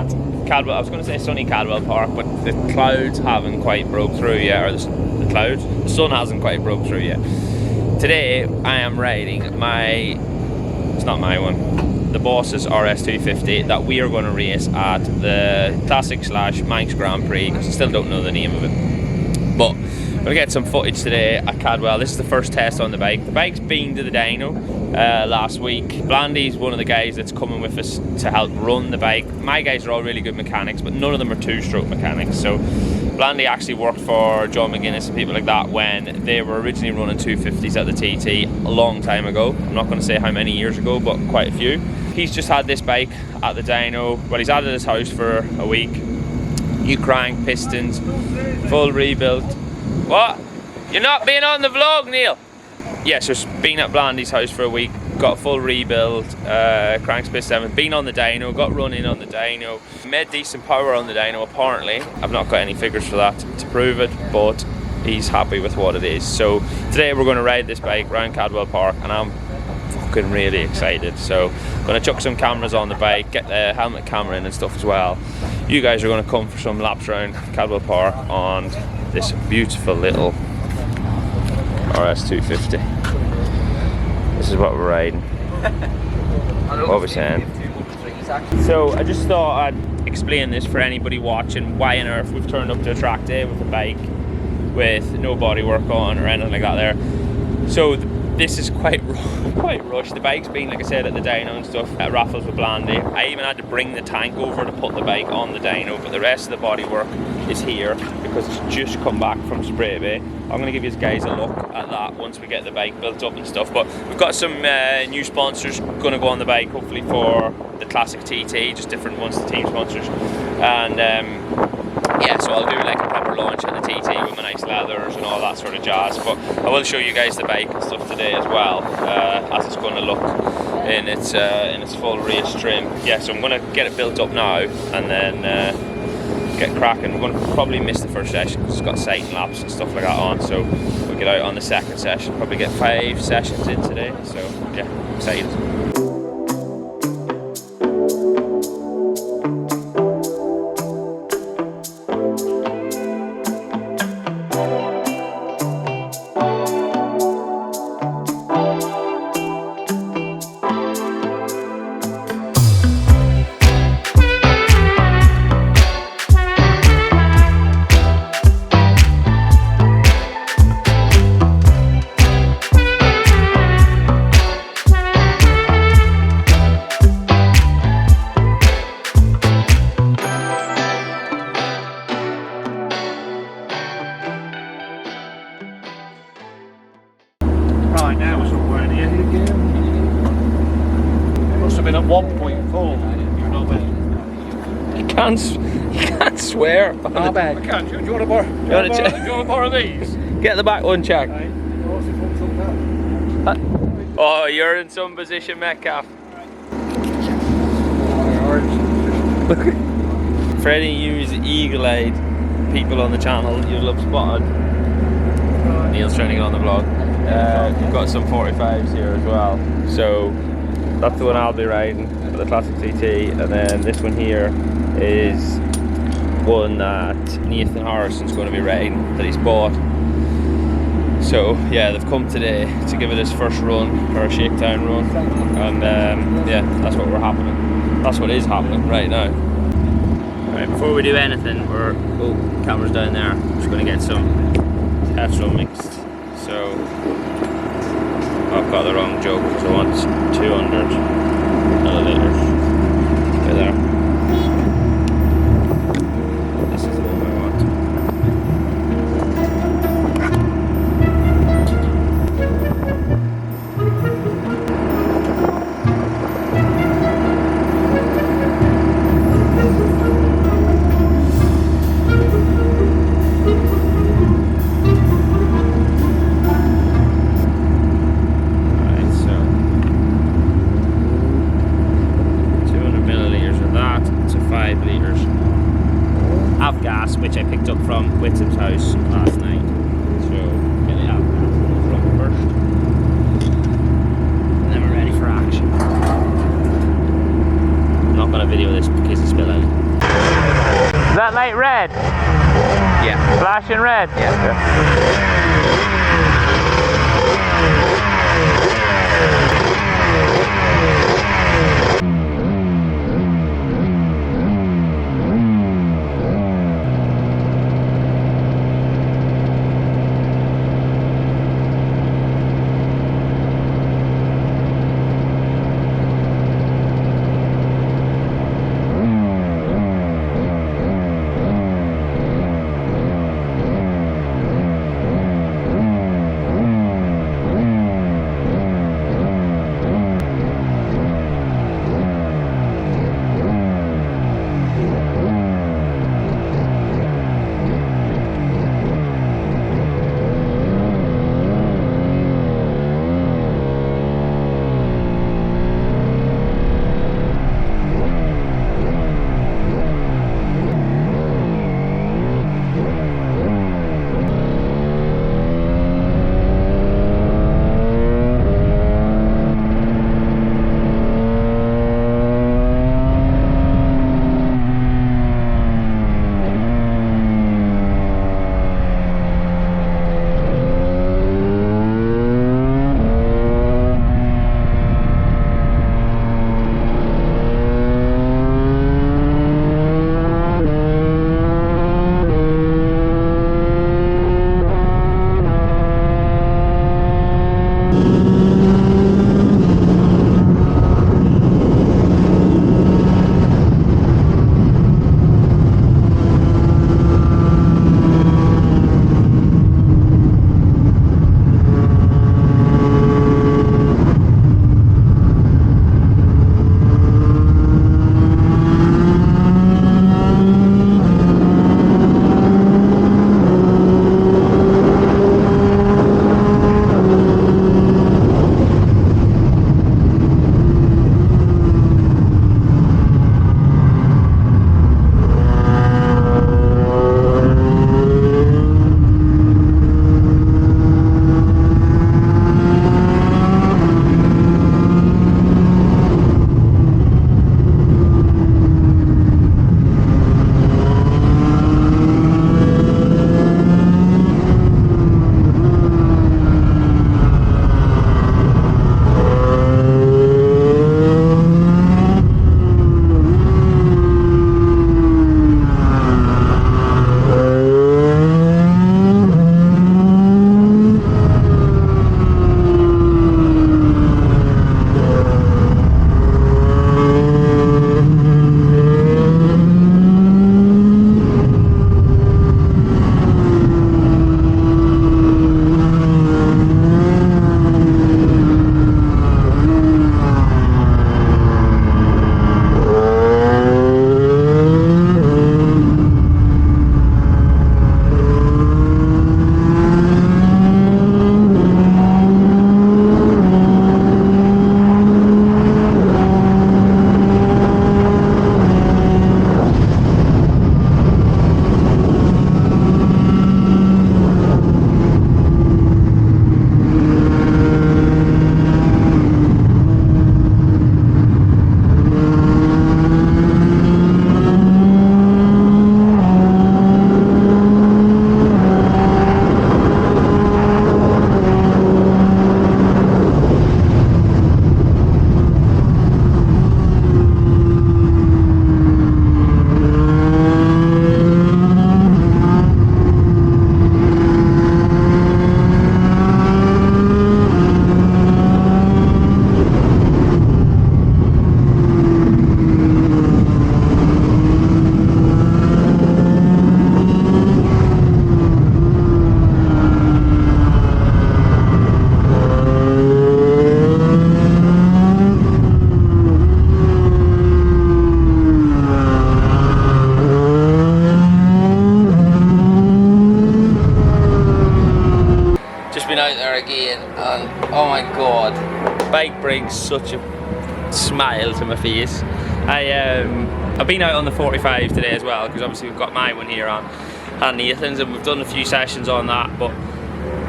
at Cadwell. I was going to say sunny Cadwell Park, but the clouds haven't quite broke through yet, or the clouds, the sun hasn't quite broke through yet. Today I am riding it's not my one, the boss's RS250 that we are going to race at the Classic / Manx Grand Prix, because I still don't know the name of it. But I'm going to get some footage today at Cadwell. This is the first test on the bike. The bike's been to the dyno last week. Blandy's one of the guys that's coming with us to help run the bike. My guys are all really good mechanics, but none of them are two-stroke mechanics. So Blandy actually worked for John McGuinness and people like that when they were originally running 250s at the TT a long time ago. I'm not going to say how many years ago, but quite a few. He's just had this bike at the dyno. Well, he's had it at his house for a week. New crank, pistons, full rebuild. What? You're not being on the vlog, Neil? Yeah, so it's been at Blandy's house for a week, got a full rebuild, cranks, pistons, been on the dyno, got running on the dyno, made decent power on the dyno apparently. I've not got any figures for that to prove it, but he's happy with what it is. So today we're going to ride this bike around Cadwell Park, and I'm fucking really excited. So I'm going to chuck some cameras on the bike, get the helmet camera in and stuff as well. You guys are going to come for some laps around Cadwell Park on this beautiful little RS250. This is what we're riding. What are we saying? So I just thought I'd explain this for anybody watching, why on earth we've turned up to a track day with a bike with no bodywork on or anything like that there. So this is quite rushed. The bike's been, like I said, at the dyno and stuff, at raffles with Blandy. I even had to bring the tank over to put the bike on the dyno, but the rest of the bodywork is here because it's just come back from Spray Bay. I'm going to give you guys a look at that once we get the bike built up and stuff. But we've got some new sponsors going to go on the bike, hopefully for the Classic TT, just different ones, the team sponsors. And yeah, so I'll do like a proper launch at the TT with my nice leathers and all that sort of jazz. But I will show you guys the bike and stuff today as well, as it's going to look in its full race trim. Yeah, so I'm going to get it built up now and then get cracking. We're going to probably miss the first session because it's got sighting laps and stuff like that on, so we'll get out on the second session, probably get 5 sessions in today. So yeah, excited. Right now we're somewhere here. Must have been at 1.4. You know better. You can't swear. I bet. I can't. Do you want to borrow? Do you want to borrow these? Get the back one, check. Hey, Oh, you're in some position, Metcalf. Freddie, use eagle-eyed people on the channel. You'll have spotted. Neil's trying to get on the vlog. We've got some 45s here as well. So that's the one I'll be riding for the Classic TT, and then this one here is one that Nathan Harrison's going to be riding that he's bought. So yeah, they've come today to give it his first run, or a shakedown run, and yeah, that's what is happening right now. Alright, before we do anything, camera's down there, I'm just going to get some petrol mixed. So I've got the wrong jug, so I want 200 milliliters. Right there. This is the one I want. Which I picked up from Whitsam's house last night. So get it out from first, and then we're ready for action. I'm not going to video this because it's spilling. that light red? Yeah. Flashing red? Yeah. Oh my god, bike brings such a smile to my face. I've been out on the 45 today as well, because obviously we've got my one here on Nathan's, and we've done a few sessions on that, but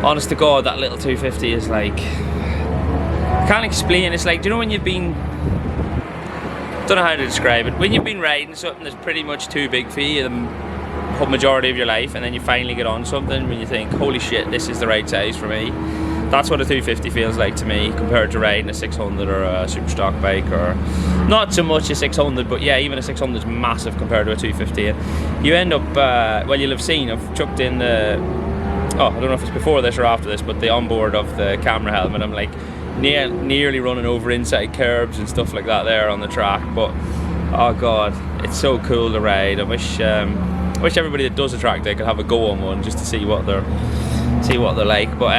honest to god, that little 250 is like, I can't explain. It's like, do you know when you've been, don't know how to describe it, when you've been riding something that's pretty much too big for you, majority of your life, and then you finally get on something when you think, holy shit, this is the right size for me. That's what a 250 feels like to me, compared to riding a 600 or a super stock bike, or not so much a 600, but yeah, even a 600 is massive compared to a 250. You end up, well, you'll have seen, I've chucked in the, I don't know if it's before this or after this, but the onboard of the camera helmet. I'm like nearly running over inside curbs and stuff like that there on the track, but oh god, it's so cool to ride. I wish everybody that does a track day could have a go on one just to see what they're like. But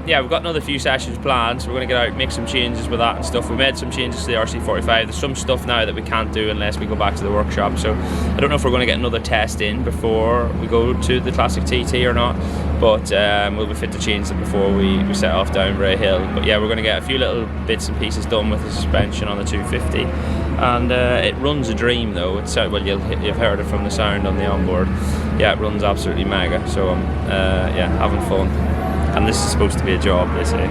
yeah, we've got another few sessions planned, so we're going to get out, make some changes with that and stuff. We made some changes to the RC45. There's some stuff now that we can't do unless we go back to the workshop, so I don't know if we're going to get another test in before we go to the classic TT or not, but we'll be fit to change it before we set off down Bray Hill. But yeah, we're going to get a few little bits and pieces done with the suspension on the 250, and it runs a dream though. It's well, you've heard it from the sound on the onboard. Yeah, it runs absolutely mega, so I'm yeah, having fun. And this is supposed to be a job, they say.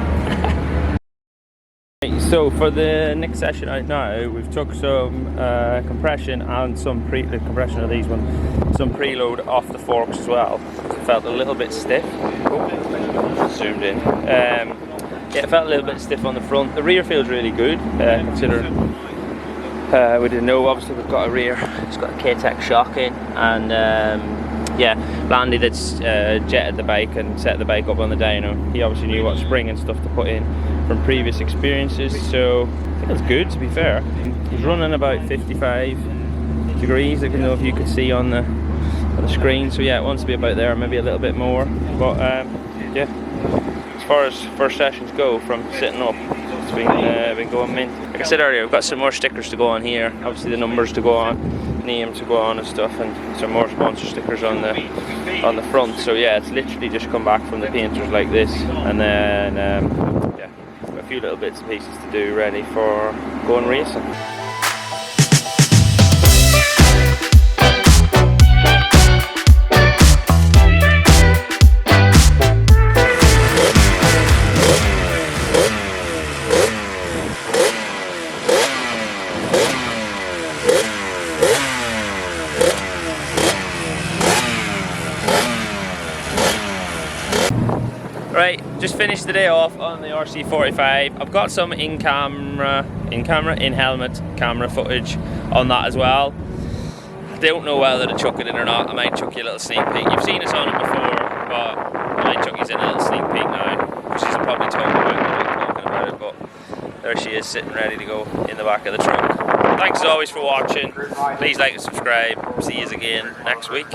So for the next session out now, we've took some compression and some the compression of these ones, some preload off the forks as well. It felt a little bit stiff. Zoomed in. Yeah, it felt a little bit stiff on the front. The rear feels really good, considering we didn't know. Obviously, we've got a rear. It's got a K-Tech shock in, and yeah, Landy that's jetted the bike and set the bike up on the dyno, he obviously knew what spring and stuff to put in from previous experiences, so I think it's good, to be fair. He's running about 55 degrees, I don't know if you could see on the screen, so yeah, it wants to be about there, maybe a little bit more, but yeah, as far as first sessions go from sitting up, it's been going mint. Like I said earlier, we've got some more stickers to go on here, obviously the numbers to go on, name to go on and stuff, and some more sponsor stickers on the front. So yeah, it's literally just come back from the painters like this, and then yeah, a few little bits and pieces to do ready for going racing. Right, just finished the day off on the RC45. I've got some in-helmet camera footage on that as well. I don't know whether to chuck it in or not. I might chuck you a little sneak peek. You've seen us on it before, but I might chuck you in a little sneak peek now. She's probably talking about it, but there she is, sitting ready to go in the back of the truck. Thanks as always for watching. Please like and subscribe. See you again next week.